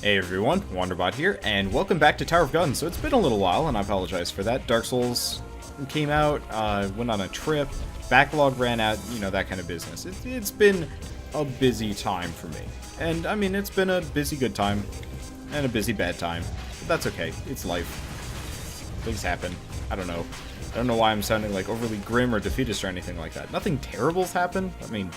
Hey everyone, Wanderbot here, and welcome back to Tower of Guns. So it's been a little while, and I apologize for that. Dark Souls came out, went on a trip, backlog ran out, you know, that kind of business. It's been a busy time for me. And, I mean, it's been a busy good time, and a busy bad time. But that's okay, it's life. Things happen. I don't know. I don't know why I'm sounding like overly grim or defeatist or anything like that. Nothing terrible's happened. I mean,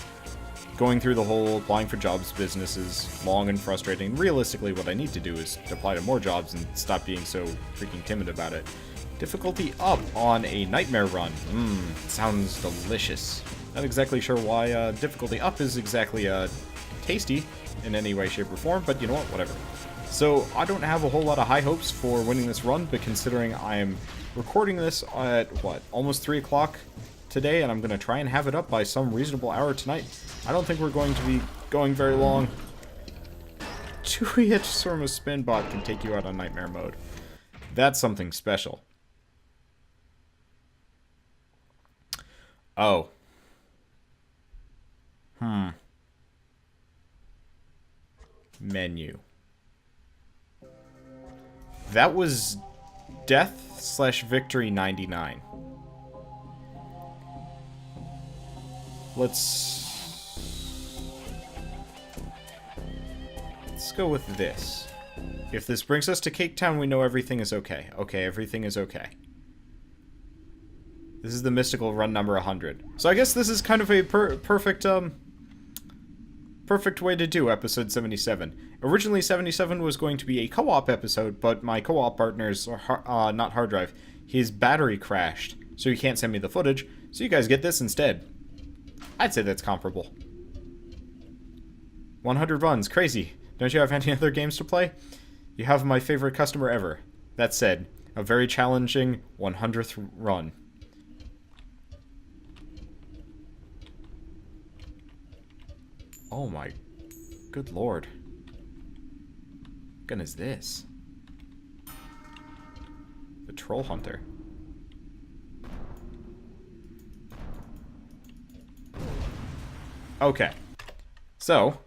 going through the whole applying for jobs business is long and frustrating. Realistically, what I need to do is apply to more jobs and stop being so freaking timid about it. Difficulty up on a nightmare run. Sounds delicious. Not exactly sure why difficulty up is exactly tasty in any way, shape, or form, but you know what, whatever. So I don't have a whole lot of high hopes for winning this run, but considering I'm recording this at, what, almost 3 o'clock today, and I'm going to try and have it up by some reasonable hour tonight, I don't think we're going to be going very long. 2-hit Storm of Spin bot can take you out on Nightmare mode. That's something special. Oh. Menu. That was Death/Victory 99. Let's go with this. If this brings us to Cake Town, we know everything is okay. Okay, everything is okay. This is the mystical run number 100. So I guess this is kind of a perfect way to do episode 77. Originally, 77 was going to be a co-op episode, but my co-op partner's not hard drive. His battery crashed, so he can't send me the footage. So you guys get this instead. I'd say that's comparable. 100 runs, crazy. Don't you have any other games to play? You have my favorite customer ever. That said, a very challenging 100th run. Oh my good lord. What gun is this? The Troll Hunter. Okay. So,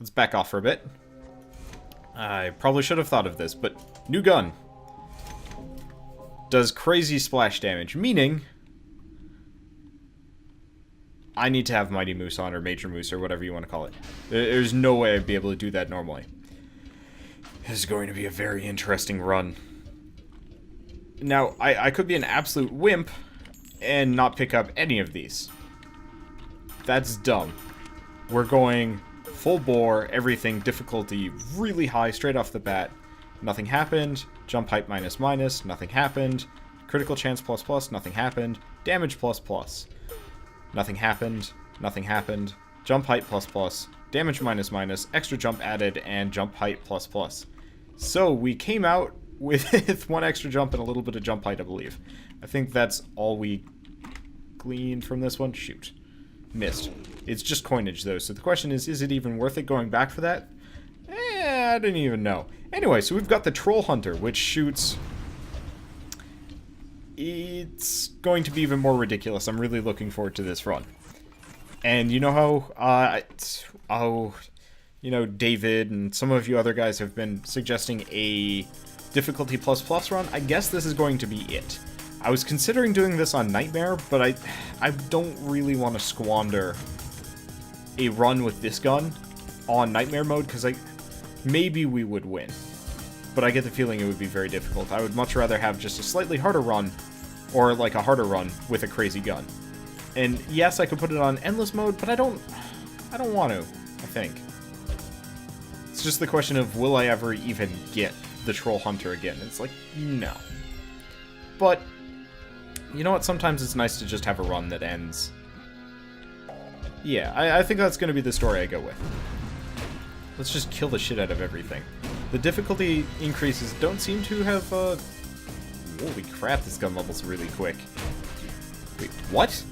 let's back off for a bit. I probably should have thought of this, but new gun. Does crazy splash damage, meaning I need to have Mighty Moose on, or Major Moose, or whatever you want to call it. There's no way I'd be able to do that normally. This is going to be a very interesting run. Now, I could be an absolute wimp and not pick up any of these. That's dumb. We're going full bore, everything, difficulty really high, straight off the bat. Nothing happened. Jump height minus minus, nothing happened. Critical chance plus plus, nothing happened. Damage plus plus. Nothing happened. Nothing happened. Jump height plus plus. Damage minus minus. Extra jump added. And jump height plus plus. So we came out with one extra jump and a little bit of jump height, I believe. I think that's all we gleaned from this one. Shoot. Missed. It's just coinage, though. So the question is it even worth it going back for that? I didn't even know. Anyway, so we've got the Troll Hunter, which shoots... It's going to be even more ridiculous. I'm really looking forward to this run. And you know how, you know, David and some of you other guys have been suggesting a difficulty plus run? I guess this is going to be it. I was considering doing this on Nightmare, but I don't really want to squander a run with this gun on Nightmare mode, because maybe we would win. But I get the feeling it would be very difficult. I would much rather have just a slightly harder run, or like a harder run with a crazy gun. And yes, I could put it on endless mode, but I don't want to, I think. It's just the question of, will I ever even get the Troll Hunter again? It's like, no. But, you know what, sometimes it's nice to just have a run that ends. Yeah, I think that's going to be the story I go with. Let's just kill the shit out of everything. The difficulty increases don't seem to have, holy crap, this gun level's really quick. Wait, what?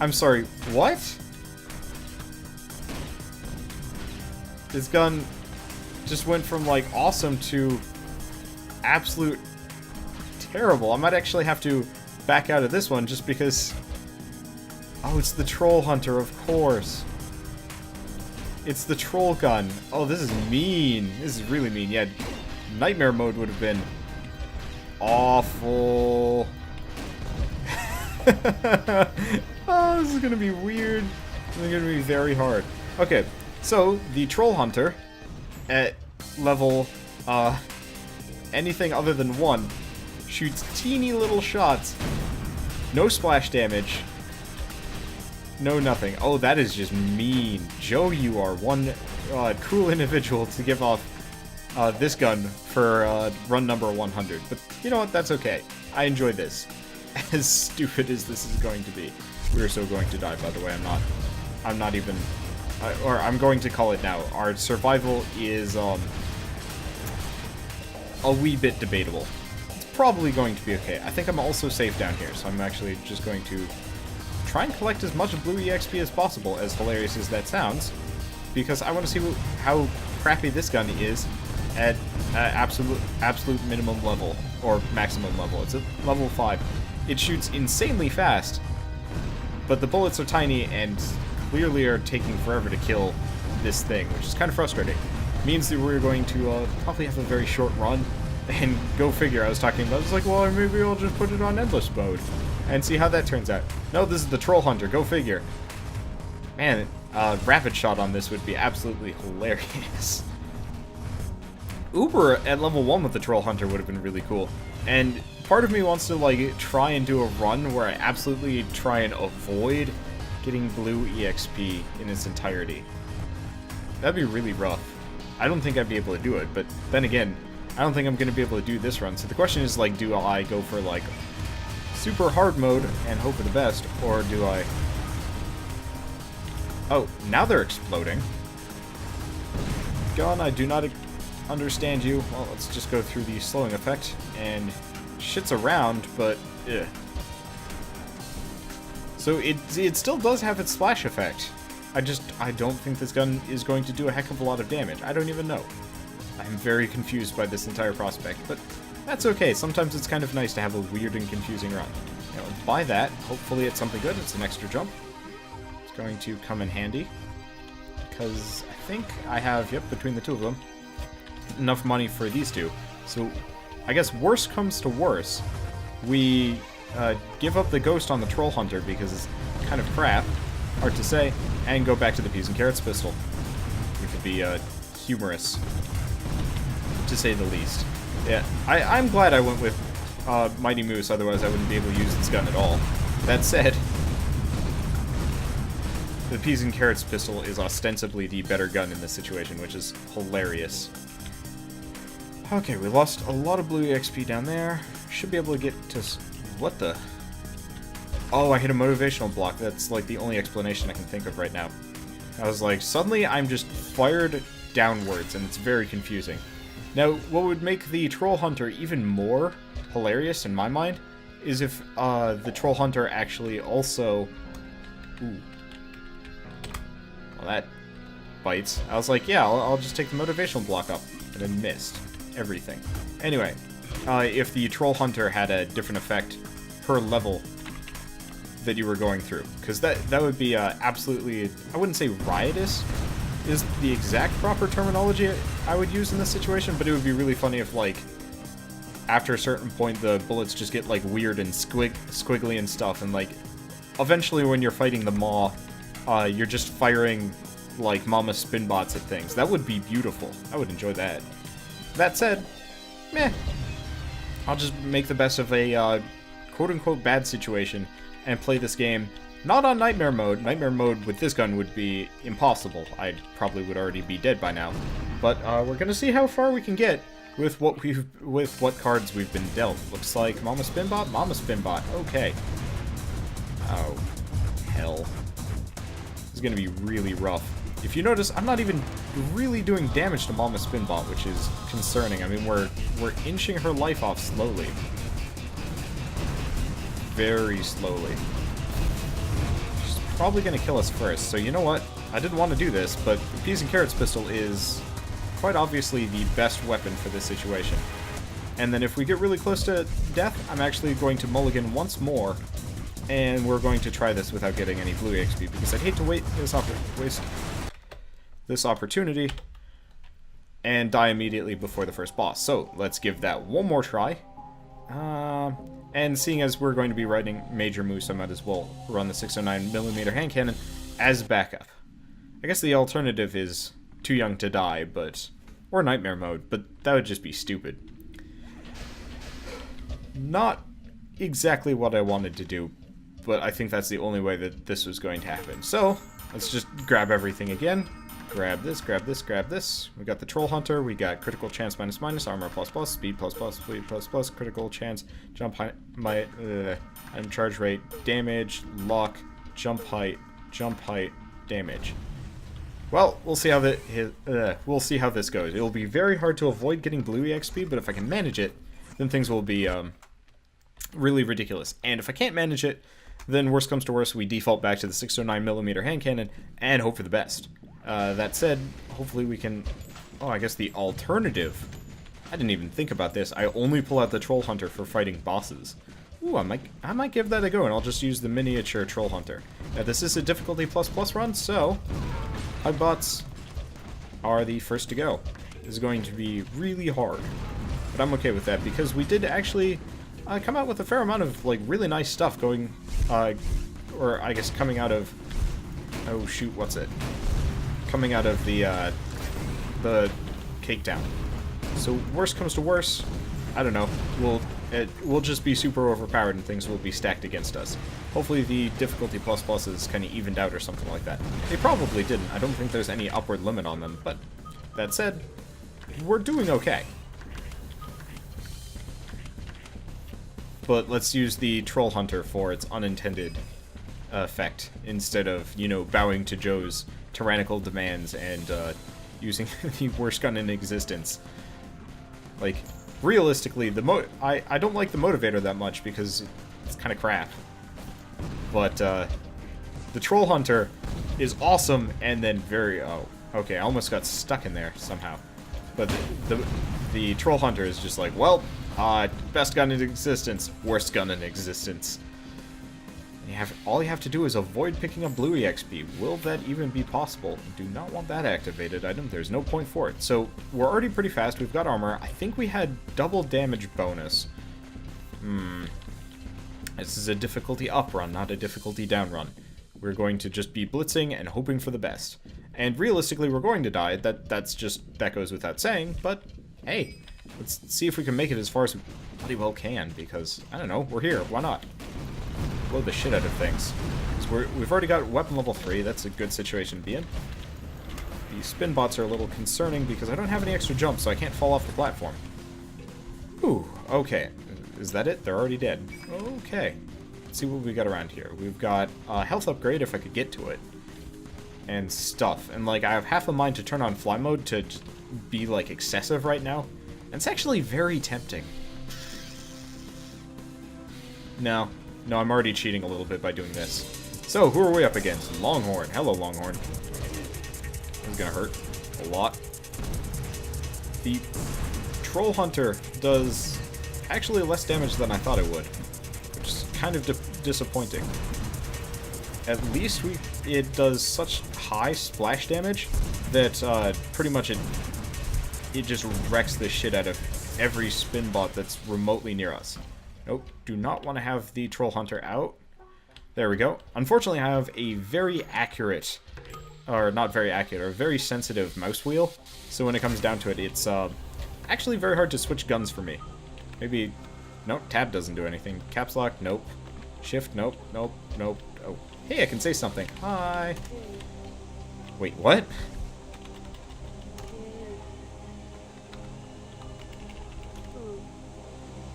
I'm sorry, what? This gun just went from, like, awesome to absolute terrible. I might actually have to back out of this one just because Oh, it's the Troll Hunter, of course. It's the troll gun. Oh, this is mean. This is really mean. Yeah, nightmare mode would have been awful. Oh, this is gonna be weird. This is gonna be very hard. Okay, so the Troll Hunter at level anything other than 1 shoots teeny little shots. No splash damage. No nothing. Oh, that is just mean. Joe, you are one cool individual to give off this gun for run number 100. But you know what? That's okay. I enjoy this. As stupid as this is going to be. We are so going to die, by the way. I'm not even... or I'm going to call it now. Our survival is a wee bit debatable. It's probably going to be okay. I think I'm also safe down here, so I'm actually just going to try and collect as much blue EXP as possible, as hilarious as that sounds, because I want to see how crappy this gun is at absolute minimum level, or maximum level. It's at level 5. It shoots insanely fast, but the bullets are tiny and clearly are taking forever to kill this thing, which is kind of frustrating. It means that we're going to probably have a very short run, and go figure, I was like, well, maybe I'll just put it on endless mode and see how that turns out. No, this is the Troll Hunter, go figure. Man, rapid shot on this would be absolutely hilarious. Uber at level 1 with the Troll Hunter would have been really cool. And part of me wants to, like, try and do a run where I absolutely try and avoid getting blue EXP in its entirety. That'd be really rough. I don't think I'd be able to do it, but then again, I don't think I'm going to be able to do this run. So the question is, like, do I go for, like, super hard mode and hope for the best, or do I... Oh, now they're exploding. Gun, I do not understand you. Well, let's just go through the slowing effect, and shit's around, but ugh. So it still does have its splash effect. I don't think this gun is going to do a heck of a lot of damage. I don't even know. I'm very confused by this entire prospect, but that's okay. Sometimes it's kind of nice to have a weird and confusing run. You know, buy that. Hopefully it's something good. It's an extra jump. It's going to come in handy, because I think I have, yep, between the two of them, enough money for these two. So I guess worst comes to worst, we give up the ghost on the Troll Hunter because it's kind of crap, hard to say, and go back to the peas and carrots pistol, which would be humorous, to say the least. Yeah, I'm glad I went with Mighty Moose, otherwise I wouldn't be able to use this gun at all. That said, the peas and carrots pistol is ostensibly the better gun in this situation, which is hilarious. Okay, we lost a lot of blue EXP down there. Should be able to get to... What the... Oh, I hit a motivational block. That's, like, the only explanation I can think of right now. I was like, suddenly I'm just fired downwards, and it's very confusing. Now, what would make the Troll Hunter even more hilarious, in my mind, is if the Troll Hunter actually also... Ooh. Well, that bites. I was like, yeah, I'll just take the motivational block up, and then missed everything. Anyway, if the Troll Hunter had a different effect per level that you were going through, because that would be absolutely, I wouldn't say riotous is the exact proper terminology I would use in this situation, but it would be really funny if, like, after a certain point the bullets just get, like, weird and squiggly and stuff, and, like, eventually when you're fighting the Maw, you're just firing, like, Mama spin bots at things. That would be beautiful. I would enjoy that. That said, meh. I'll just make the best of a quote-unquote bad situation and play this game not on Nightmare Mode. Nightmare Mode with this gun would be impossible. I probably would already be dead by now. But we're gonna see how far we can get with what cards we've been dealt. Looks like Mama Spinbot, Mama Spinbot. Okay. Oh, hell. This is gonna be really rough. If you notice, I'm not even really doing damage to Mama Spinbot, which is concerning. I mean, we're inching her life off slowly. Very slowly. She's probably going to kill us first, so you know what? I didn't want to do this, but the peas and carrots pistol is quite obviously the best weapon for this situation. And then if we get really close to death, I'm actually going to mulligan once more And we're going to try this without getting any blue XP, because I'd hate to waste this opportunity and die immediately before the first boss. So let's give that one more try. And seeing as we're going to be riding major moves, I might as well run the 609mm hand cannon as backup. I guess the alternative is Too Young to Die, or Nightmare Mode, but that would just be stupid. Not exactly what I wanted to do, but I think that's the only way that this was going to happen. So let's just grab everything again. Grab this, grab this, grab this. We got the Troll Hunter, we got critical chance minus minus, armor plus plus, speed plus plus, speed plus plus, critical chance, jump height, item charge rate, damage, lock, jump height, damage. Well, we'll see how this goes. It'll be very hard to avoid getting blue EXP, but if I can manage it, then things will be really ridiculous. And if I can't manage it, then worst comes to worst, we default back to the 609mm hand cannon and hope for the best. That said, hopefully we can... Oh, I guess the alternative... I didn't even think about this. I only pull out the Troll Hunter for fighting bosses. Ooh, I might give that a go, and I'll just use the miniature Troll Hunter. Now, this is a difficulty plus run, so... Hugbots are the first to go. This is going to be really hard. But I'm okay with that, because we did actually come out with a fair amount of, like, really nice stuff going... or, I guess, coming out of... Oh, shoot, what's it? Coming out of the Cake Town. So worst comes to worst, I don't know. We'll just be super overpowered and things will be stacked against us. Hopefully the difficulty plus is kind of evened out or something like that. They probably didn't. I don't think there's any upward limit on them, but that said, we're doing okay. But let's use the Troll Hunter for its unintended effect instead of, you know, bowing to Joe's tyrannical demands and using the worst gun in existence. Like, realistically, I don't like the motivator that much because it's kind of crap. But the Troll Hunter is awesome and then very... Oh, okay, I almost got stuck in there somehow. But the Troll Hunter is just like, well, best gun in existence, worst gun in existence. All you have to do is avoid picking up blue EXP. Will that even be possible? Do not want that activated item. There's no point for it. So we're already pretty fast. We've got armor. I think we had double damage bonus. This is a difficulty up run, not a difficulty down run. We're going to just be blitzing and hoping for the best. And realistically, we're going to die. That goes without saying. But hey, let's see if we can make it as far as we bloody well can. Because I don't know, we're here. Why not? Blow the shit out of things. So we've already got weapon level 3. That's a good situation to be in. The spin bots are a little concerning because I don't have any extra jumps, so I can't fall off the platform. Ooh, okay. Is that it? They're already dead. Okay. Let's see what we got around here. We've got a health upgrade if I could get to it. And stuff. And, like, I have half a mind to turn on fly mode to be, like, excessive right now. And it's actually very tempting. No, I'm already cheating a little bit by doing this. So, who are we up against? Longhorn. Hello, Longhorn. This is gonna hurt a lot. The Troll Hunter does actually less damage than I thought it would, which is kind of disappointing. At least it does such high splash damage that pretty much it just wrecks the shit out of every spin bot that's remotely near us. Nope, do not want to have the Troll Hunter out. There we go. Unfortunately, I have a very accurate, or not very accurate, or very sensitive mouse wheel. So when it comes down to it, it's actually very hard to switch guns for me. Maybe, nope, tab doesn't do anything. Caps lock, nope. Shift, nope. Oh, hey, I can say something. Hi. Wait, what?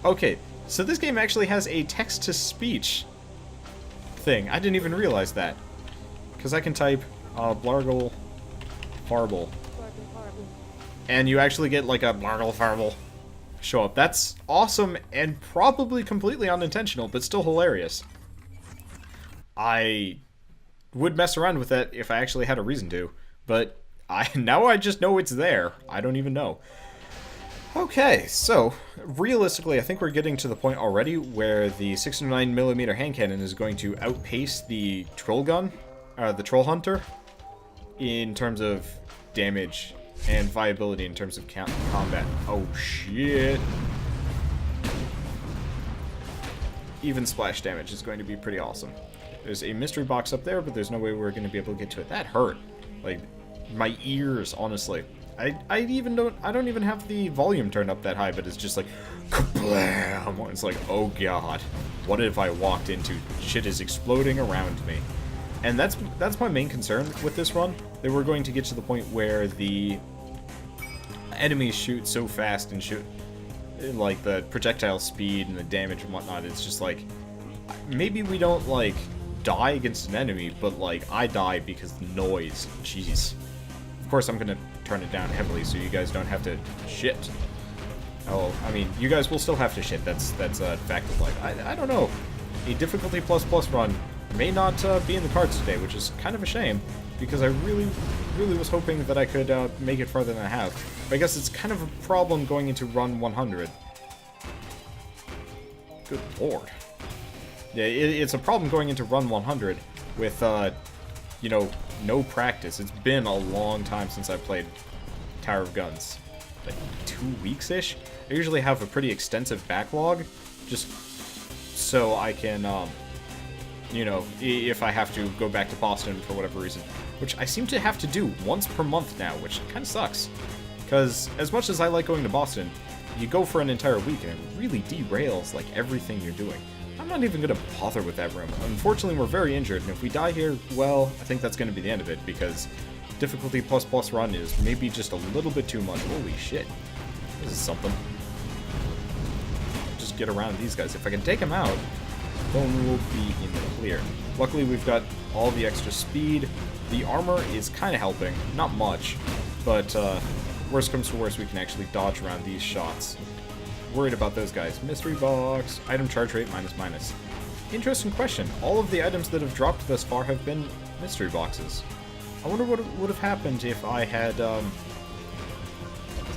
Okay. So this game actually has a text-to-speech thing. I didn't even realize that. Because I can type, blargle farble. And you actually get, like, a blargle farble show up. That's awesome and probably completely unintentional, but still hilarious. I would mess around with that if I actually had a reason to, but now I just know it's there. I don't even know. Okay, so realistically, I think we're getting to the point already where the 609mm hand cannon is going to outpace the troll gun, the troll hunter, in terms of damage and viability in terms of combat. Oh shit! Even splash damage is going to be pretty awesome. There's a mystery box up there, but there's no way we're going to be able to get to it. That hurt. Like, my ears, honestly. I don't even have the volume turned up that high, but it's just like, kablam! It's like, oh god, what if I walked into? Shit is exploding around me. And that's my main concern with this run, that we're going to get to the point where the enemies shoot so fast and shoot, like, the projectile speed and the damage and whatnot, it's just like, maybe we don't, like, die against an enemy, but, like, I die because the noise. Jeez. Of course, I'm gonna turn it down heavily so you guys don't have to shit. Oh, I mean, you guys will still have to shit. That's a fact of life. I don't know. A difficulty plus run may not be in the cards today, which is kind of a shame, because I really was hoping that I could make it farther than I have. But I guess it's kind of a problem going into run 100. Good lord. Yeah, it's a problem going into run 100 with, you know, no practice. It's been a long time since I played Tower of Guns. Like 2 weeks-ish? I usually have a pretty extensive backlog, just so I can, you know, if I have to go back to Boston for whatever reason. Which I seem to have to do once per month now, which kind of sucks. Because as much as I like going to Boston, you go for an entire week and it really derails, like, everything you're doing. I'm not even going to bother with that room. Unfortunately, we're very injured, and if we die here, well, I think that's going to be the end of it, because difficulty plus run is maybe just a little bit too much. Holy shit. This is something. Just get around these guys. If I can take them out, then we'll be in the clear. Luckily, we've got all the extra speed. The armor is kind of helping. Not much, but worst comes to worst, we can actually dodge around these shots. Worried about those guys. Mystery box. Item charge rate minus. Interesting question. All of the items that have dropped thus far have been mystery boxes. I wonder what would have happened if I had, these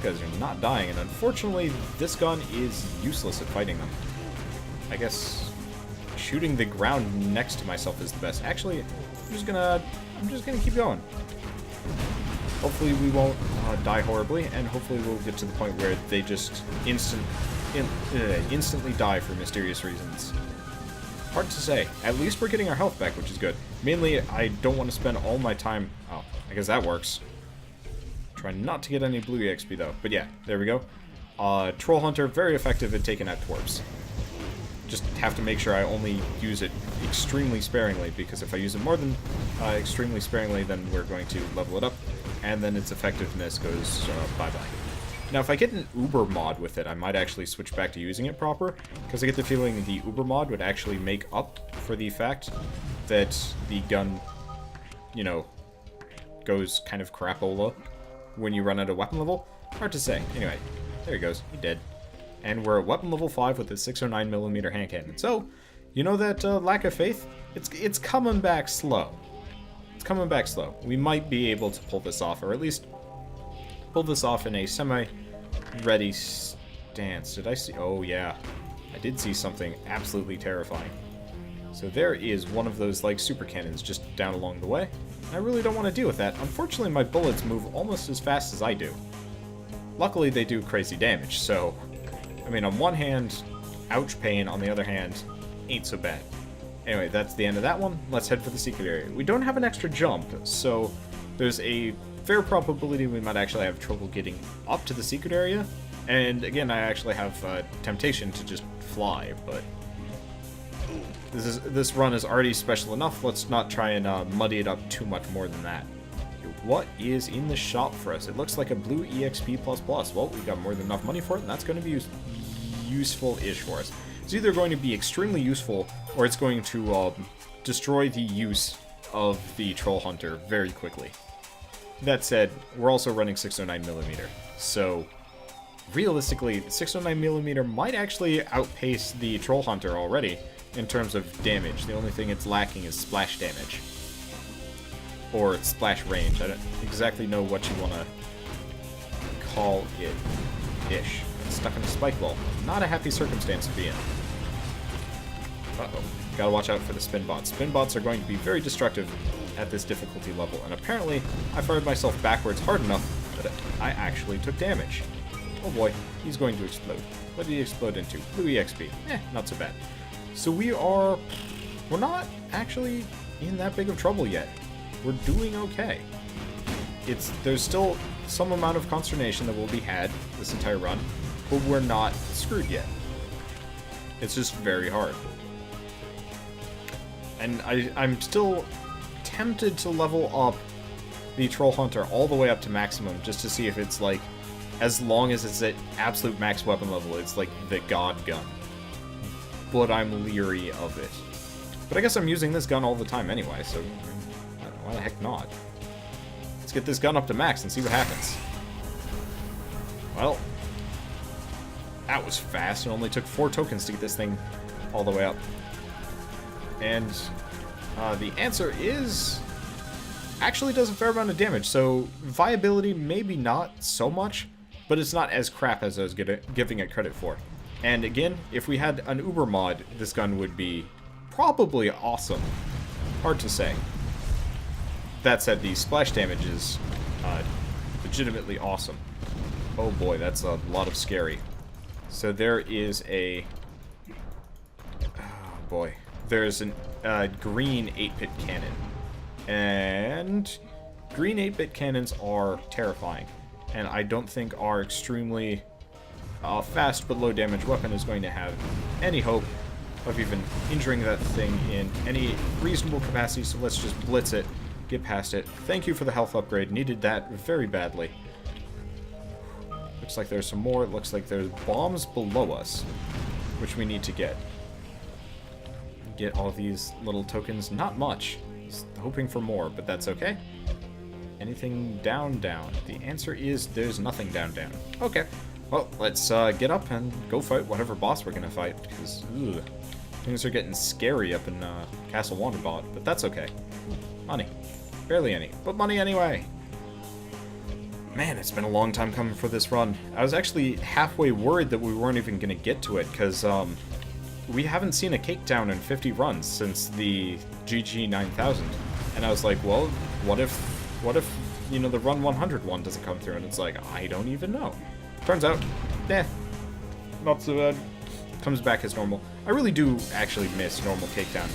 guys are not dying, and unfortunately, this gun is useless at fighting them. I guess shooting the ground next to myself is the best. Actually, I'm just gonna keep going. Hopefully we won't die horribly, and hopefully we'll get to the point where they just instantly die for mysterious reasons. Hard to say. At least we're getting our health back, which is good. Mainly, I don't want to spend all my time... Oh, I guess that works. Try not to get any blue EXP, though. But yeah, there we go. Troll Hunter, very effective at taking out twerps. Just have to make sure I only use it extremely sparingly, because if I use it more than extremely sparingly, then we're going to level it up, and then its effectiveness goes bye-bye. Now, if I get an Uber mod with it, I might actually switch back to using it proper, because I get the feeling the Uber mod would actually make up for the fact that the gun, you know, goes kind of crapola when you run out of weapon level. Hard to say. Anyway, there he goes. He dead. And we're at weapon level 5 with the 609mm hand cannon. So, you know that lack of faith? It's coming back slow. It's coming back slow. We might be able to pull this off, or at least pull this off in a semi-ready stance. Did I see? Oh, yeah. I did see something absolutely terrifying. So there is one of those, like, super cannons just down along the way. I really don't want to deal with that. Unfortunately, my bullets move almost as fast as I do. Luckily, they do crazy damage, so... I mean, on one hand, ouch pain. On the other hand, ain't so bad. Anyway, that's the end of that one. Let's head for the secret area. We don't have an extra jump, so there's a fair probability we might actually have trouble getting up to the secret area. And again, I actually have temptation to just fly, but this run is already special enough. Let's not try and muddy it up too much more than that. What is in the shop for us? It looks like a blue EXP++. Well, we got more than enough money for it, and that's going to be useful-ish for us. It's either going to be extremely useful, or it's going to destroy the use of the Troll Hunter very quickly. That said, we're also running 609mm, so realistically, the 609mm might actually outpace the Troll Hunter already in terms of damage. The only thing it's lacking is splash damage. Or splash range. I don't exactly know what you want to call it. Ish. Stuck in a spike wall. Not a happy circumstance to be in. Uh-oh. Gotta watch out for the spin bots. Spin bots are going to be very destructive at this difficulty level, and apparently I fired myself backwards hard enough that I actually took damage. Oh boy, he's going to explode. What did he explode into? Blue EXP. Not so bad. So we're not actually in that big of trouble yet. We're doing okay. There's still some amount of consternation that will be had this entire run, but we're not screwed yet. It's just very hard. And I'm still tempted to level up the Troll Hunter all the way up to maximum, just to see if it's like, as long as it's at absolute max weapon level, it's like the God gun. But I'm leery of it. But I guess I'm using this gun all the time anyway, so I don't know, why the heck not? Let's get this gun up to max and see what happens. Well, that was fast. It only took 4 tokens to get this thing all the way up. And the answer is, actually does a fair amount of damage, so viability maybe not so much, but it's not as crap as I was giving it credit for. And again, if we had an Uber mod, this gun would be probably awesome. Hard to say. That said, the splash damage is legitimately awesome. Oh boy, that's a lot of scary. So there is a... Oh boy. There's a green 8-bit cannon. And green 8-bit cannons are terrifying. And I don't think our extremely fast but low damage weapon is going to have any hope of even injuring that thing in any reasonable capacity, so let's just blitz it, get past it. Thank you for the health upgrade, needed that very badly. Looks like there's some more. It looks like there's bombs below us, which we need to get. Get all these little tokens. Not much. Just hoping for more, but that's okay. Anything down, down? The answer is there's nothing down, down. Okay. Well, let's get up and go fight whatever boss we're gonna fight, because things are getting scary up in Castle Wanderbot, but that's okay. Money. Barely any, but money anyway. Man, it's been a long time coming for this run. I was actually halfway worried that we weren't even gonna get to it, because we haven't seen a cake down in 50 runs since the GG 9000. And I was like, well, what if, you know, the run 100 one doesn't come through? And it's like, I don't even know. Turns out, not so bad. Comes back as normal. I really do actually miss normal cake down.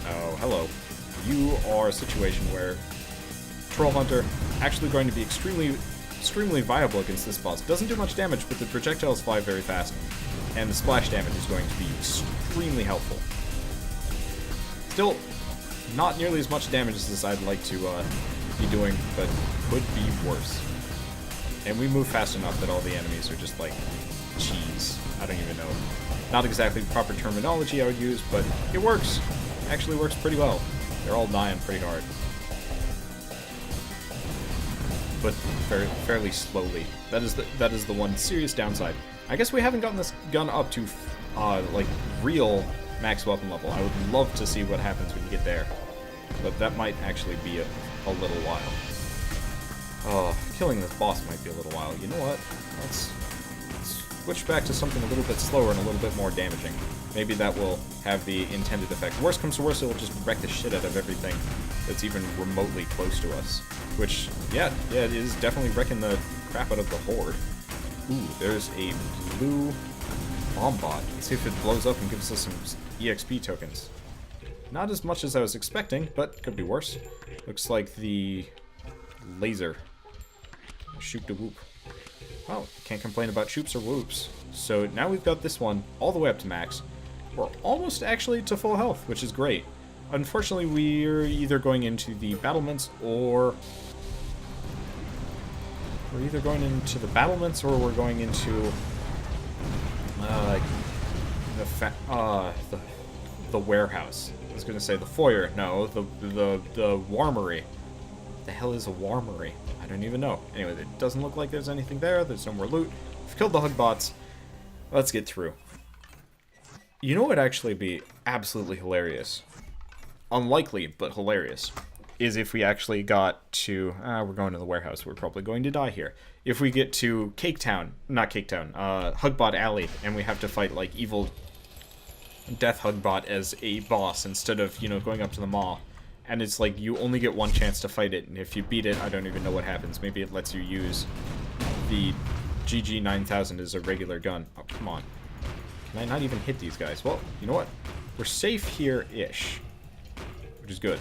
Oh, hello. You are a situation where Troll Hunter actually going to be extremely viable against this boss. Doesn't do much damage, but the projectiles fly very fast, and the splash damage is going to be extremely helpful. Still, not nearly as much damage as I'd like to be doing, but could be worse. And we move fast enough that all the enemies are just like cheese. I don't even know. Not exactly the proper terminology I would use, but it works. Actually works pretty well. They're all dying pretty hard. But fairly slowly. That is the one serious downside. I guess we haven't gotten this gun up to like real max weapon level. I would love to see what happens when you get there, but that might actually be a little while. Oh, killing this boss might be a little while. You know what? Let's switch back to something a little bit slower and a little bit more damaging. Maybe that will have the intended effect. Worst comes to worst, it will just wreck the shit out of everything that's even remotely close to us. Which, yeah, it is definitely wrecking the crap out of the horde. Ooh, there's a blue bomb bot. Let's see if it blows up and gives us some EXP tokens. Not as much as I was expecting, but could be worse. Looks like the laser. Shoop to whoop. Well, can't complain about shoops or whoops. So now we've got this one all the way up to max. We're almost actually to full health, which is great. Unfortunately, we're either going into the battlements or... We're either going into the battlements or we're going into... the warehouse. I was going to say the foyer. No, the warmery. The hell is a warmery? I don't even know. Anyway, it doesn't look like there's anything there. There's no more loot. We've killed the hug bots. Let's get through. You know what would actually be absolutely hilarious? Unlikely, but hilarious. is if we actually got to... we're going to the warehouse. We're probably going to die here. If we get to Cake Town... Not Cake Town. Hugbot Alley. And we have to fight, like, evil Death Hugbot as a boss instead of, you know, going up to the mall. And it's like, you only get one chance to fight it. And if you beat it, I don't even know what happens. Maybe it lets you use the GG9000 as a regular gun. Oh, come on. Can I not even hit these guys? Well, you know what? We're safe here-ish. Which is good.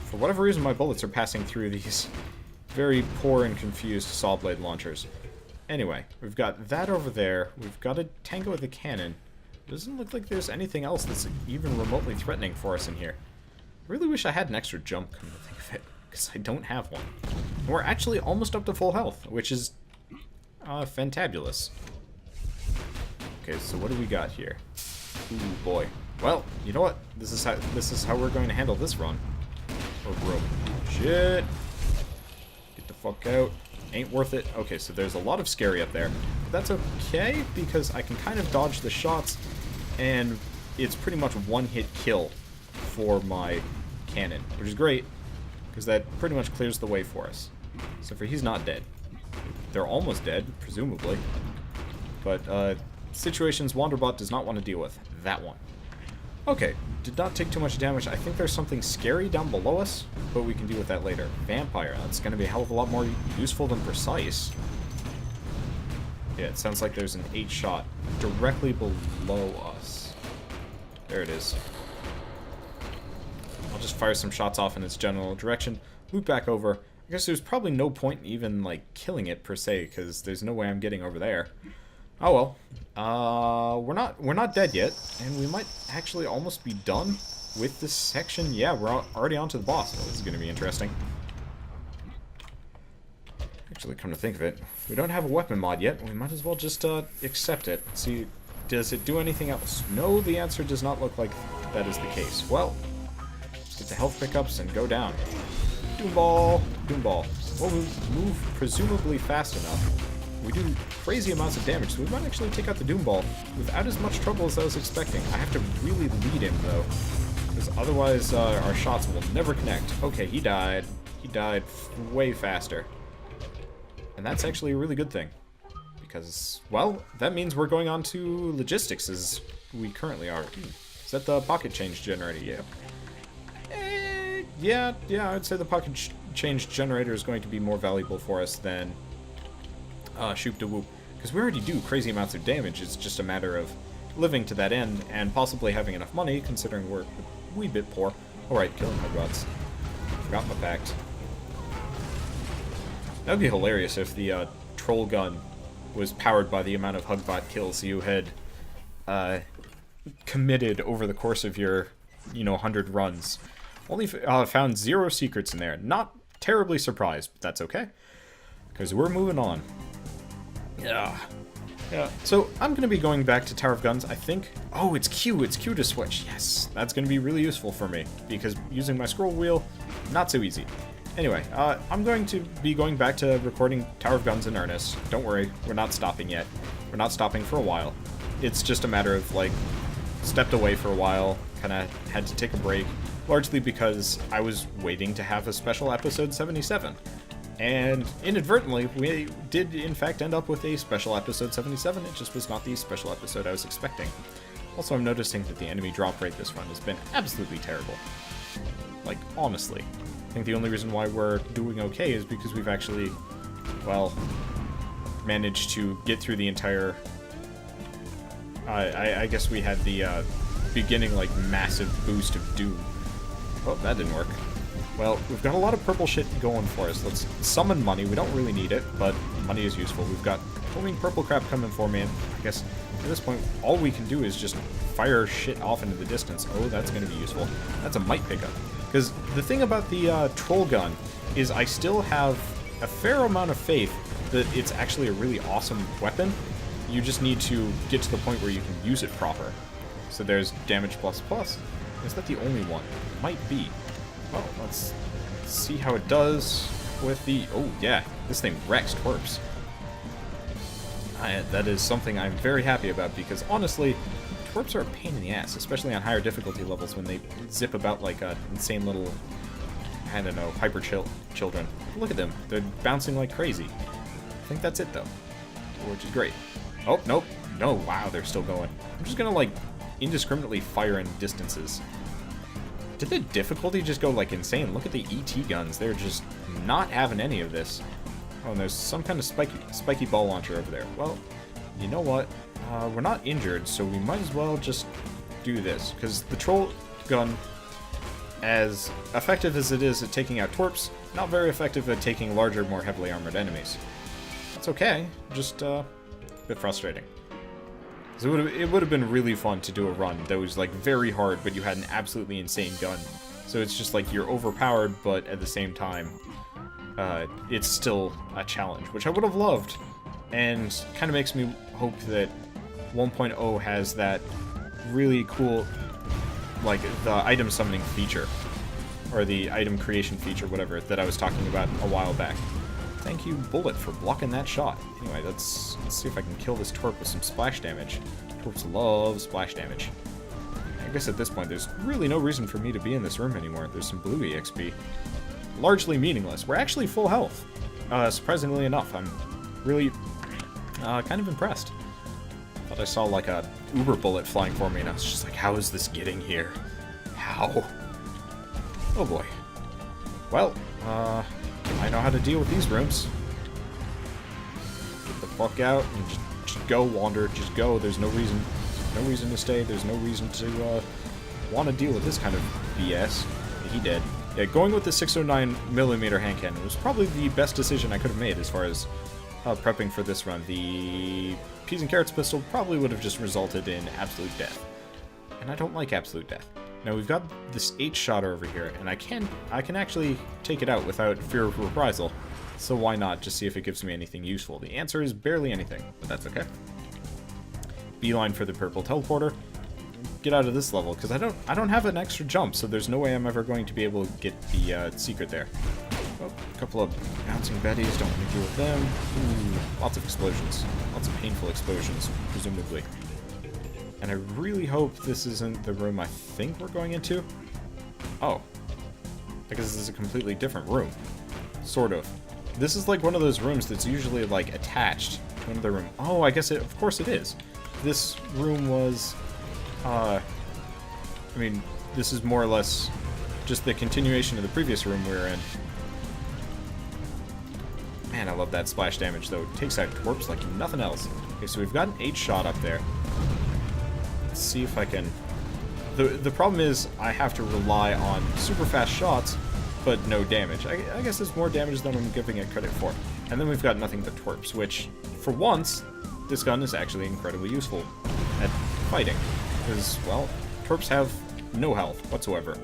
For whatever reason, my bullets are passing through these very poor and confused saw blade launchers. Anyway, we've got that over there. We've got a tango with a cannon. Doesn't look like there's anything else that's even remotely threatening for us in here. I really wish I had an extra jump, come to think of it, because I don't have one. And we're actually almost up to full health, which is fantabulous. Okay, so what do we got here? Ooh, boy. Well, you know what? This is how we're going to handle this run. Oh, bro. Shit. Get the fuck out. Ain't worth it. Okay, so there's a lot of scary up there. But that's okay, because I can kind of dodge the shots, and it's pretty much one-hit kill for my cannon, which is great, because that pretty much clears the way for us. Except for he's not dead. They're almost dead, presumably. But, situations Wanderbot does not want to deal with. That one. Okay, did not take too much damage. I think there's something scary down below us, but we can deal with that later. Vampire, that's going to be a hell of a lot more useful than precise. Yeah, it sounds like there's an 8-shot directly below us. There it is. I'll just fire some shots off in its general direction, loop back over. I guess there's probably no point in even, like, killing it per se, because there's no way I'm getting over there. Oh well. We're not dead yet, and we might actually almost be done with this section. Yeah, we're already on to the boss. Well, this is going to be interesting. Actually, come to think of it, we don't have a weapon mod yet. We might as well just accept it. See, does it do anything else? No, the answer does not look like that is the case. Well, let's get the health pickups and go down. Doomball, Doomball. Well, we move presumably fast enough. We do crazy amounts of damage, so we might actually take out the Doomball without as much trouble as I was expecting. I have to really lead him, though, because otherwise our shots will never connect. Okay, he died. He died way faster. And that's actually a really good thing, because, well, that means we're going on to logistics, as we currently are. Is that the pocket change generator? Yeah. Yeah, I'd say the pocket change generator is going to be more valuable for us than... shoop de whoop, because we already do crazy amounts of damage. It's just a matter of living to that end and possibly having enough money, considering we're a wee bit poor. Alright, killing my butts. Forgot my pact. That would be hilarious if the troll gun was powered by the amount of Hugbot kills you had committed over the course of your, 100 runs. Only found 0 secrets in there. Not terribly surprised, but that's okay, because we're moving on. Yeah. So I'm going to be going back to Tower of Guns, I think. Oh, it's Q. It's Q to switch. Yes, that's going to be really useful for me, because using my scroll wheel, not so easy. Anyway, I'm going to be going back to recording Tower of Guns in earnest. Don't worry, we're not stopping yet. We're not stopping for a while. It's just a matter of, like, stepped away for a while, kind of had to take a break, largely because I was waiting to have a special episode 77. And inadvertently, we did in fact end up with a special episode 77. It just was not the special episode I was expecting. Also, I'm noticing that the enemy drop rate this run has been absolutely terrible. Like, honestly. I think the only reason why we're doing okay is because we've actually, well, managed to get through the entire... I guess we had the beginning, like, massive boost of Doom. Oh, that didn't work. Well, we've got a lot of purple shit going for us. Let's summon money. We don't really need it, but money is useful. We've got homing purple crap coming for me, and I guess at this point, all we can do is just fire shit off into the distance. Oh, that's going to be useful. That's a might pickup. Because the thing about the troll gun is I still have a fair amount of faith that it's actually a really awesome weapon. You just need to get to the point where you can use it proper. So there's damage plus plus. Is that the only one? Might be. Well, let's see how it does with the... Oh, yeah. This thing wrecks twerps. That is something I'm very happy about, because honestly, twerps are a pain in the ass, especially on higher difficulty levels when they zip about like insane little, I don't know, hyper children. Look at them. They're bouncing like crazy. I think that's it, though, which is great. Oh, nope. No, wow, they're still going. I'm just gonna, like, indiscriminately fire in distances. Did the difficulty just go, like, insane? Look at the ET guns. They're just not having any of this. Oh, and there's some kind of spiky ball launcher over there. Well, you know what? We're not injured, so we might as well just do this. Because the troll gun, as effective as it is at taking out twerps, not very effective at taking larger, more heavily armored enemies. That's okay. Just, a bit frustrating. So it would have been really fun to do a run that was, like, very hard, but you had an absolutely insane gun. So it's just like you're overpowered, but at the same time, it's still a challenge, which I would have loved. And kind of makes me hope that 1.0 has that really cool, like, the item summoning feature. Or the item creation feature, whatever, that I was talking about a while back. Thank you, Bullet, for blocking that shot. Anyway, let's see if I can kill this twerp with some splash damage. Twerps love splash damage. I guess at this point, there's really no reason for me to be in this room anymore. There's some blue EXP. Largely meaningless. We're actually full health. Surprisingly enough, I'm really kind of impressed. Thought I saw like a Uber bullet flying for me, and I was just like, how is this getting here? How? Oh boy. Well, I know how to deal with these rooms. Get the fuck out and just go, Wander. Just go. There's no reason to stay. There's no reason to want to deal with this kind of BS. He dead. Yeah, going with the 609mm hand cannon was probably the best decision I could have made as far as prepping for this run. The peas and carrots pistol probably would have just resulted in absolute death. And I don't like absolute death. Now we've got this 8-shotter over here, and I can actually take it out without fear of reprisal. So why not just see if it gives me anything useful? The answer is barely anything, but that's okay. Beeline for the purple teleporter. Get out of this level, because I don't have an extra jump, so there's no way I'm ever going to be able to get the secret there. Oh, a couple of bouncing betties, don't want to deal with them. Ooh, lots of explosions. Lots of painful explosions, presumably. And I really hope this isn't the room I think we're going into. Oh. I guess this is a completely different room. Sort of. This is like one of those rooms that's usually like attached to another room. Oh, I guess of course it is. This room was, I mean, this is more or less just the continuation of the previous room we were in. Man, I love that splash damage though. It takes out twerps like nothing else. Okay, so we've got an 8-shot up there. Let's see if I can... The problem is I have to rely on super fast shots, but no damage. I guess it's more damage than I'm giving it credit for. And then we've got nothing but twerps, which, for once, this gun is actually incredibly useful at fighting. Because, well, twerps have no health whatsoever.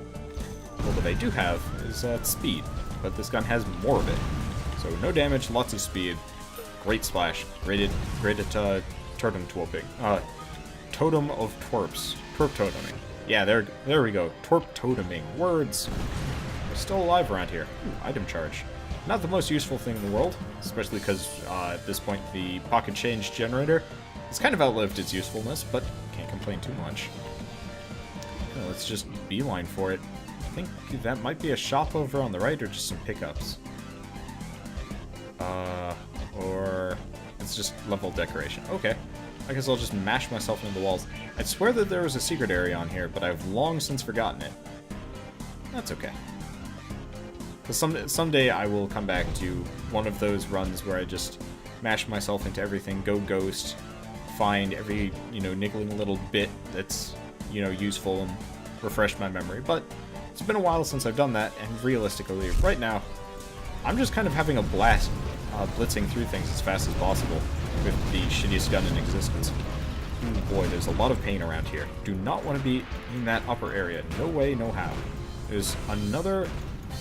Well, what they do have is speed, but this gun has more of it. So no damage, lots of speed, great splash, great at totem twerping. Totem of twerps. Twerp toteming. Yeah, there we go. Twerp toteming. Words. We're still alive around here. Ooh, item charge. Not the most useful thing in the world, especially because at this point the pocket change generator has kind of outlived its usefulness, but can't complain too much. Let's just beeline for it. I think that might be a shop over on the right or just some pickups. Or it's just level decoration. Okay. I guess I'll just mash myself into the walls. I swear that there was a secret area on here, but I've long since forgotten it. That's okay. Because someday I will come back to one of those runs where I just mash myself into everything, go ghost, find every, niggling little bit that's, useful and refresh my memory. But it's been a while since I've done that, and realistically, right now, I'm just kind of having a blast blitzing through things as fast as possible with the shittiest gun in existence. Ooh, boy, there's a lot of pain around here. Do not want to be in that upper area. No way, no how. There's another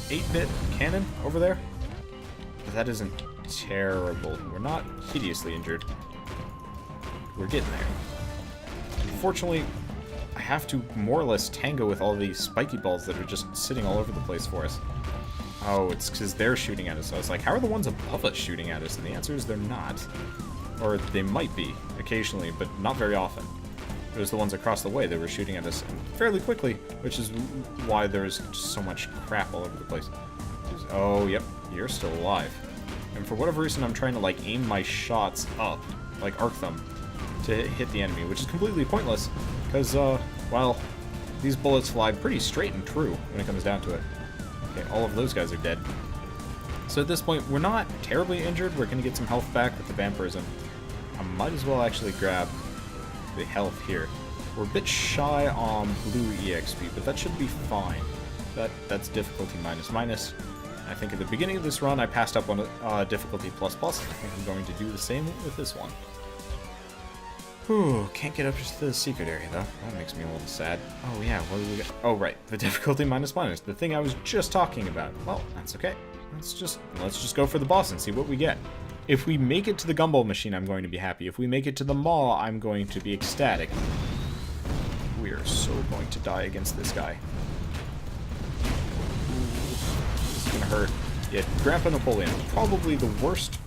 8-bit cannon over there. That isn't terrible. We're not hideously injured. We're getting there. Unfortunately, I have to more or less tango with all these spiky balls that are just sitting all over the place for us. Oh, it's because they're shooting at us. So I was like, how are the ones above us shooting at us? And the answer is they're not. Or they might be, occasionally, but not very often. It was the ones across the way that were shooting at us fairly quickly, which is why there's just so much crap all over the place. Oh, yep, you're still alive. And for whatever reason, I'm trying to, like, aim my shots up, like, arc them, to hit the enemy, which is completely pointless, because, well, these bullets fly pretty straight and true when it comes down to it. Okay, all of those guys are dead. So at this point, we're not terribly injured. We're going to get some health back with the vampirism. I might as well actually grab the health here. We're a bit shy on blue EXP, but that should be fine. That's difficulty minus. I think at the beginning of this run, I passed up on difficulty plus. I think I'm going to do the same with this one. Whew, can't get up to the secret area, though. That makes me a little sad. Oh, yeah, what do we got? Oh, right, the difficulty minus. The thing I was just talking about. Well, that's okay. Let's just go for the boss and see what we get. If we make it to the gumball machine, I'm going to be happy. If we make it to the maw, I'm going to be ecstatic. We are so going to die against this guy. This is gonna hurt. Yeah, Grandpa Napoleon, probably the worst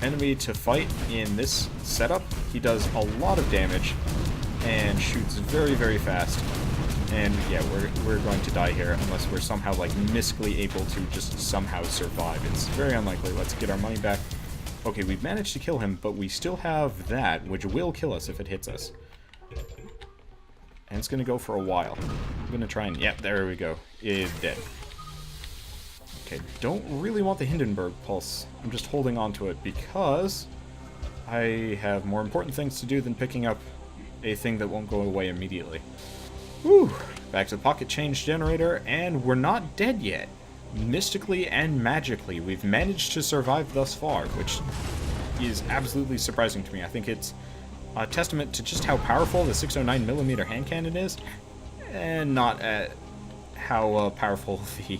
enemy to fight in this setup. He does a lot of damage and shoots very, very fast. And yeah, we're going to die here unless we're somehow, like, mystically able to just somehow survive. It's very unlikely. Let's get our money back. Okay, we've managed to kill him, but we still have that, which will kill us if it hits us. And it's going to go for a while. I'm going to try and... yeah, there we go. It's dead. Okay, don't really want the Hindenburg Pulse. I'm just holding on to it because I have more important things to do than picking up a thing that won't go away immediately. Whew, back to the pocket change generator, and we're not dead yet. Mystically and magically, we've managed to survive thus far, which is absolutely surprising to me. I think it's a testament to just how powerful the 609mm hand cannon is, and not at how powerful the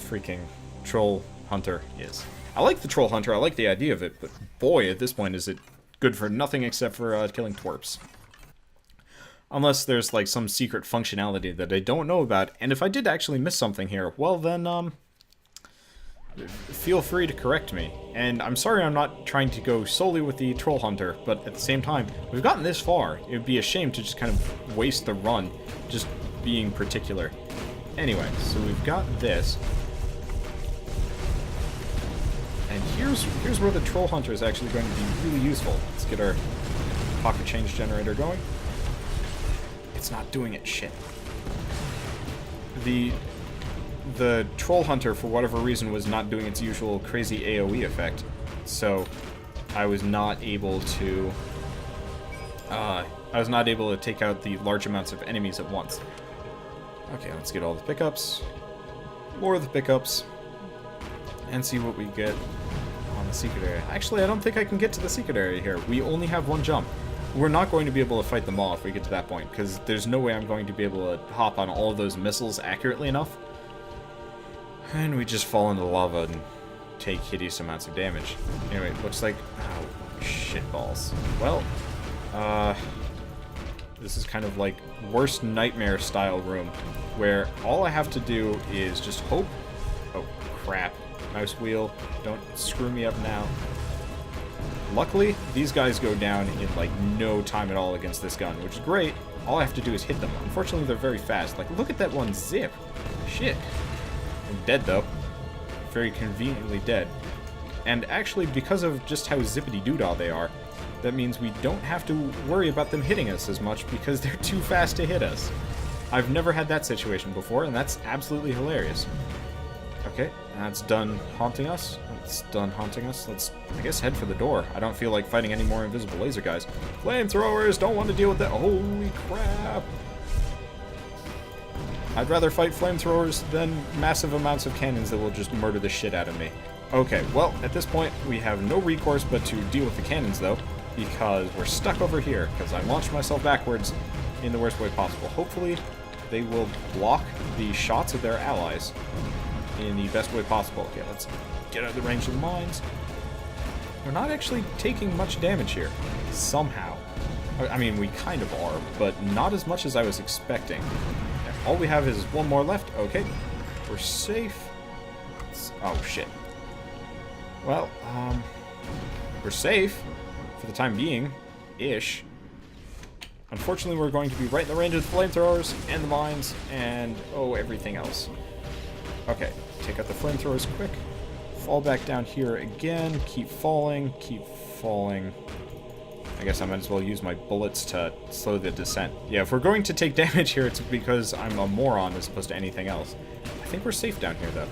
freaking Troll Hunter is. I like the Troll Hunter, I like the idea of it, but boy, at this point is it good for nothing except for killing twerps. Unless there's, like, some secret functionality that I don't know about. And if I did actually miss something here, well then, feel free to correct me. And I'm sorry I'm not trying to go solely with the Troll Hunter, but at the same time, we've gotten this far. It would be a shame to just kind of waste the run, just being particular. Anyway, so we've got this. And here's where the Troll Hunter is actually going to be really useful. Let's get our pocket change generator going. It's not doing it. Shit. The Troll Hunter, for whatever reason, was not doing its usual crazy AoE effect, so I was not able to take out the large amounts of enemies at once. Okay, let's get all the pickups, more of the pickups, and see what we get on the secret area. Actually, I don't think I can get to the secret area here. We only have one jump. We're not going to be able to fight them all if we get to that point, because there's no way I'm going to be able to hop on all of those missiles accurately enough. And we just fall into the lava and take hideous amounts of damage. Anyway, looks like... oh, shitballs. Well, this is kind of like worst nightmare style room, where all I have to do is just hope... oh, crap. Mouse wheel, don't screw me up now. Luckily, these guys go down in, like, no time at all against this gun, which is great. All I have to do is hit them. Unfortunately, they're very fast. Like, look at that one zip. Shit. I'm dead, though. Very conveniently dead. And actually, because of just how zippity-doo-dah they are, that means we don't have to worry about them hitting us as much because they're too fast to hit us. I've never had that situation before, and that's absolutely hilarious. Okay, that's done haunting us. It's done haunting us. Let's, I guess, head for the door. I don't feel like fighting any more invisible laser guys. Flamethrowers! Don't want to deal with that. Holy crap! I'd rather fight flamethrowers than massive amounts of cannons that will just murder the shit out of me. Okay, well, at this point, we have no recourse but to deal with the cannons, though, because we're stuck over here, because I launched myself backwards in the worst way possible. Hopefully, they will block the shots of their allies in the best way possible. Okay, let's get out of the range of the mines. We're not actually taking much damage here, somehow. I mean, we kind of are, but not as much as I was expecting. All we have is one more left. Okay, we're safe. Oh, shit. Well, we're safe for the time being, ish. Unfortunately, we're going to be right in the range of the flamethrowers and the mines and, oh, everything else. Okay, take out the flamethrowers quick. Fall back down here again. Keep falling, keep falling. I guess I might as well use my bullets to slow the descent. Yeah, if we're going to take damage here, it's because I'm a moron as opposed to anything else. I think we're safe down here, though.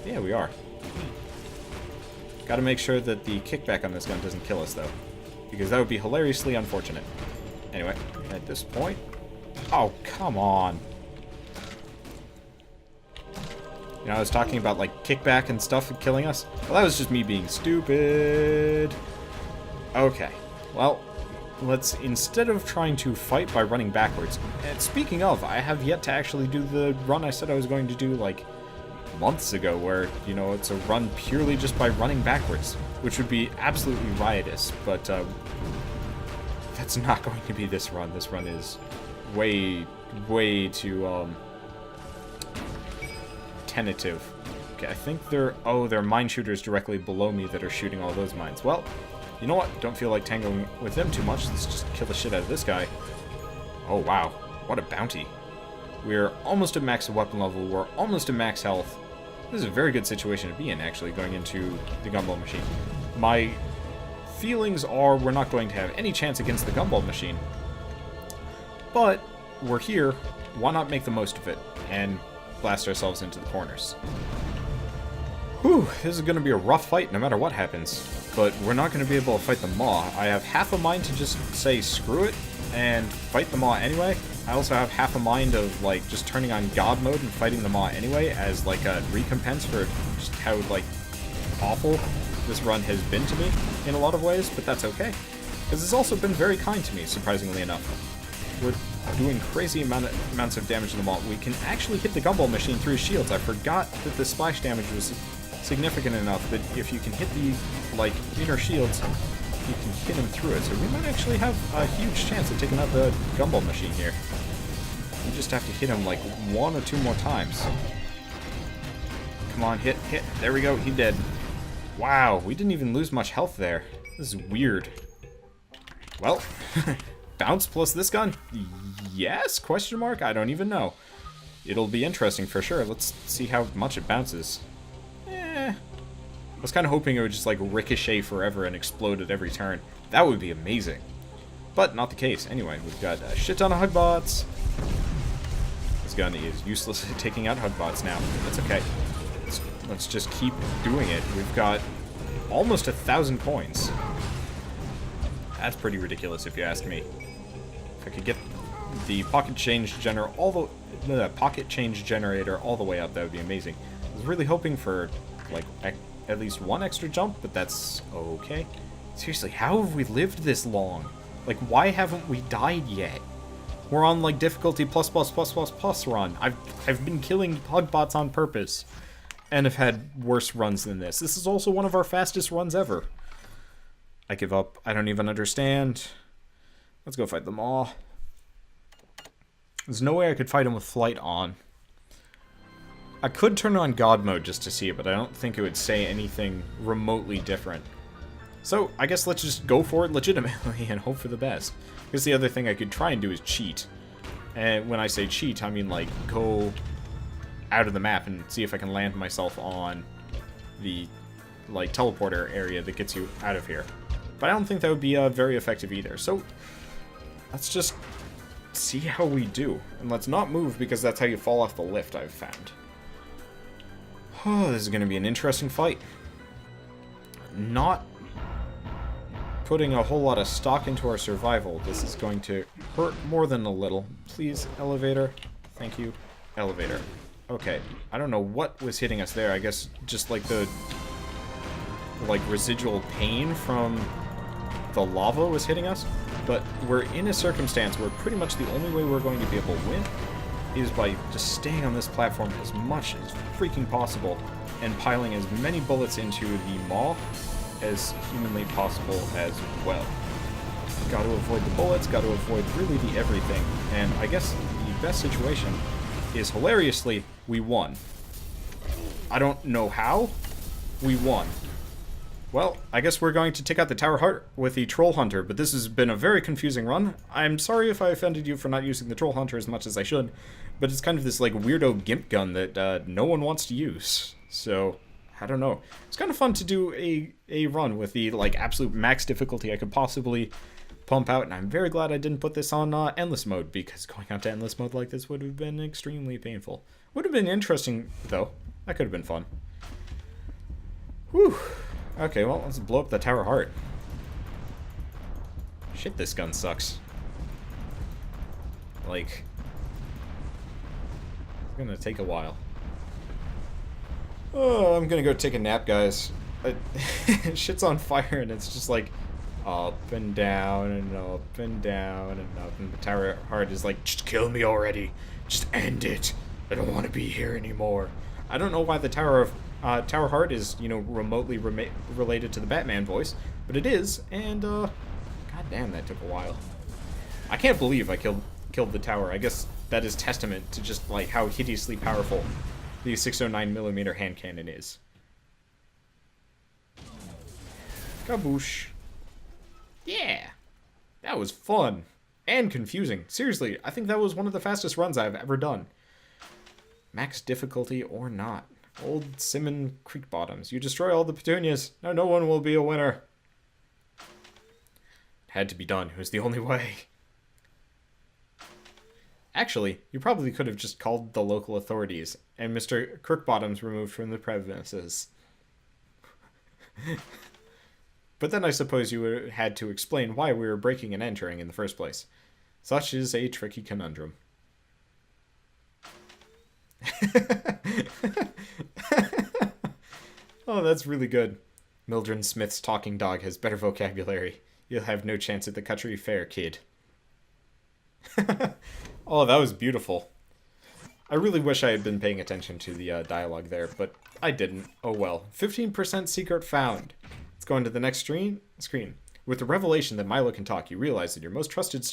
Yeah, we are. Gotta make sure that the kickback on this gun doesn't kill us, though. Because that would be hilariously unfortunate. Anyway, at this point... Oh, come on. You know, I was talking about, like, kickback and stuff killing us. Well, that was just me being stupid. Okay. Well, let's, instead of trying to fight by running backwards... And speaking of, I have yet to actually do the run I said I was going to do, like, months ago, where, you know, it's a run purely just by running backwards, which would be absolutely riotous, but that's not going to be this run. This run is way too tentative. Okay, I think there are mine shooters directly below me that are shooting all those mines. Well, you know what? Don't feel like tangoing with them too much. Let's just kill the shit out of this guy. Oh wow, what a bounty. We're almost at max weapon level, we're almost at max health. This is a very good situation to be in, actually, going into the gumball machine. My feelings are we're not going to have any chance against the gumball machine. But we're here, why not make the most of it and blast ourselves into the corners. Whew, this is going to be a rough fight no matter what happens. But we're not going to be able to fight the Maw. I have half a mind to just say screw it and fight the Maw anyway. I also have half a mind of, like, just turning on God mode and fighting the Maw anyway as, like, a recompense for just how, like, awful this run has been to me in a lot of ways, but that's okay. Because it's also been very kind to me, surprisingly enough. We're doing crazy amounts of damage to the Maw. We can actually hit the gumball machine through shields. I forgot that the splash damage was significant enough that if you can hit the, like, inner shields, you can hit him through it. So we might actually have a huge chance of taking out the gumball machine here. We just have to hit him like 1 or 2 more times. Come on, hit. There we go, he's dead. Wow, we didn't even lose much health there. This is weird. Well, bounce plus this gun? Yes? Question mark? I don't even know. It'll be interesting for sure. Let's see how much it bounces. I was kind of hoping it would just, like, ricochet forever and explode at every turn. That would be amazing. But not the case. Anyway, we've got a shit ton of hugbots. This gun is useless at taking out hugbots now. That's okay. Let's just keep doing it. We've got almost 1,000 coins. That's pretty ridiculous if you ask me. If I could get the pocket change generator all the way up, that would be amazing. I was really hoping for, like, at least 1 extra jump, but that's okay. Seriously, how have we lived this long? Like, why haven't we died yet? We're on, like, difficulty plus run. I've been killing hugbots on purpose, and have had worse runs than this. This is also one of our fastest runs ever. I give up. I don't even understand. Let's go fight them all. There's no way I could fight him with flight on. I could turn on God mode just to see it, but I don't think it would say anything remotely different. So, I guess let's just go for it legitimately and hope for the best. Because the other thing I could try and do is cheat. And when I say cheat, I mean, like, go out of the map and see if I can land myself on the, like, teleporter area that gets you out of here. But I don't think that would be very effective either. So, let's just see how we do. And let's not move, because that's how you fall off the lift, I've found. Oh, this is going to be an interesting fight. Not putting a whole lot of stock into our survival. This is going to hurt more than a little. Please, elevator. Thank you. Elevator. Okay. I don't know what was hitting us there. I guess just like the residual pain from the lava was hitting us. But we're in a circumstance where pretty much the only way we're going to be able to win is by just staying on this platform as much as freaking possible and piling as many bullets into the maw as humanly possible as well. Got to avoid the bullets, got to avoid really the everything, and I guess the best situation is, hilariously, we won. I don't know how. We won. Well, I guess we're going to take out the Tower Heart with the Troll Hunter, but this has been a very confusing run. I'm sorry if I offended you for not using the Troll Hunter as much as I should, but it's kind of this, like, weirdo gimp gun that no one wants to use. So, I don't know. It's kind of fun to do a run with the, like, absolute max difficulty I could possibly pump out, and I'm very glad I didn't put this on endless mode, because going out to endless mode like this would have been extremely painful. Would have been interesting, though. That could have been fun. Whew. Okay, well, let's blow up the Tower Heart. Shit, this gun sucks. Like, it's gonna take a while. Oh, I'm gonna go take a nap, guys. Shit's on fire, and it's just like up and down and up and down and up, and the Tower Heart is like, just kill me already. Just end it. I don't want to be here anymore. I don't know why the Tower Heart is, you know, remotely related to the Batman voice, but it is, and, god damn, that took a while. I can't believe I killed the tower. I guess that is testament to just, like, how hideously powerful the 609mm hand cannon is. Kaboosh. Yeah! That was fun. And confusing. Seriously, I think that was one of the fastest runs I've ever done. Max difficulty or not. Old Simon Creek Bottoms. You destroy all the petunias. Now no one will be a winner. It had to be done. It was the only way. Actually, you probably could have just called the local authorities and Mr. Crookbottoms removed from the premises. But then I suppose you would have had to explain why we were breaking and entering in the first place. Such is a tricky conundrum. Oh, that's really good. Mildred Smith's talking dog has better vocabulary. You'll have no chance at the country fair, kid. Oh, that was beautiful. I really wish I had been paying attention to the dialogue there, but I didn't. Oh well. 15% secret found. Let's go into the next screen. With the revelation that Milo can talk, you realize that your most trusted,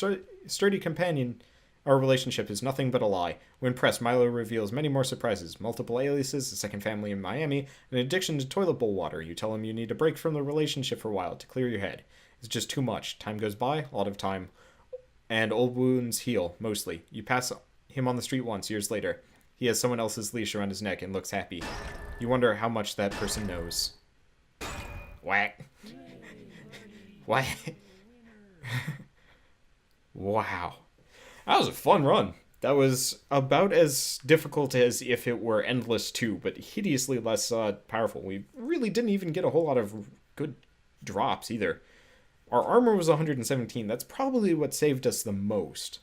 sturdy companion... Our relationship is nothing but a lie. When pressed, Milo reveals many more surprises. Multiple aliases, a second family in Miami, an addiction to toilet bowl water. You tell him you need a break from the relationship for a while to clear your head. It's just too much. Time goes by, a lot of time. And old wounds heal, mostly. You pass him on the street once, years later. He has someone else's leash around his neck and looks happy. You wonder how much that person knows. Whack. What? Wow. That was a fun run. That was about as difficult as if it were Endless 2, but hideously less powerful. We really didn't even get a whole lot of good drops either. Our armor was 117. That's probably what saved us the most.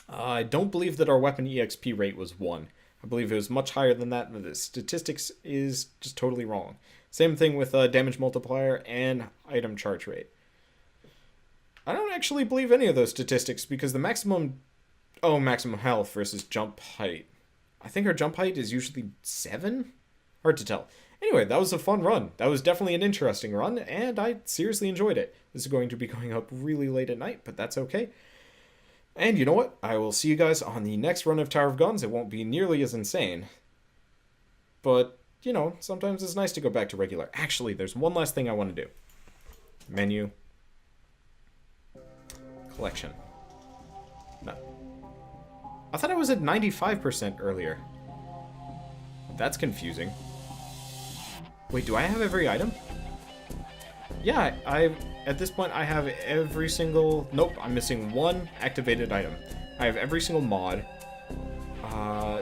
I don't believe that our weapon EXP rate was 1. I believe it was much higher than that, and the statistics is just totally wrong. Same thing with damage multiplier and item charge rate. I don't actually believe any of those statistics because the maximum health versus jump height. I think our jump height is usually 7? Hard to tell. Anyway, that was a fun run. That was definitely an interesting run, and I seriously enjoyed it. This is going to be going up really late at night, but that's okay. And you know what? I will see you guys on the next run of Tower of Guns. It won't be nearly as insane. But, you know, sometimes it's nice to go back to regular. Actually, there's one last thing I want to do. Menu. Collection. No. I thought I was at 95% earlier. That's confusing. Wait, do I have every item? Yeah, at this point I have every single... Nope, I'm missing one activated item. I have every single mod.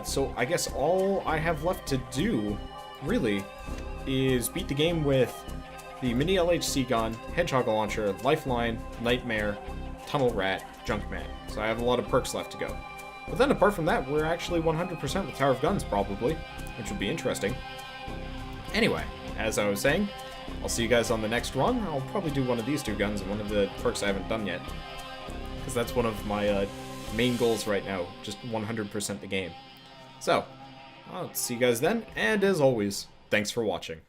So I guess all I have left to do, really, is beat the game with the mini LHC gun, hedgehog launcher, lifeline, nightmare, tunnel rat, junkman. So I have a lot of perks left to go. But then apart from that, we're actually 100% with Tower of Guns, probably, which would be interesting. Anyway, as I was saying, I'll see you guys on the next run. I'll probably do one of these two guns and one of the perks I haven't done yet. Because that's one of my main goals right now, just 100% the game. So, I'll see you guys then, and as always, thanks for watching.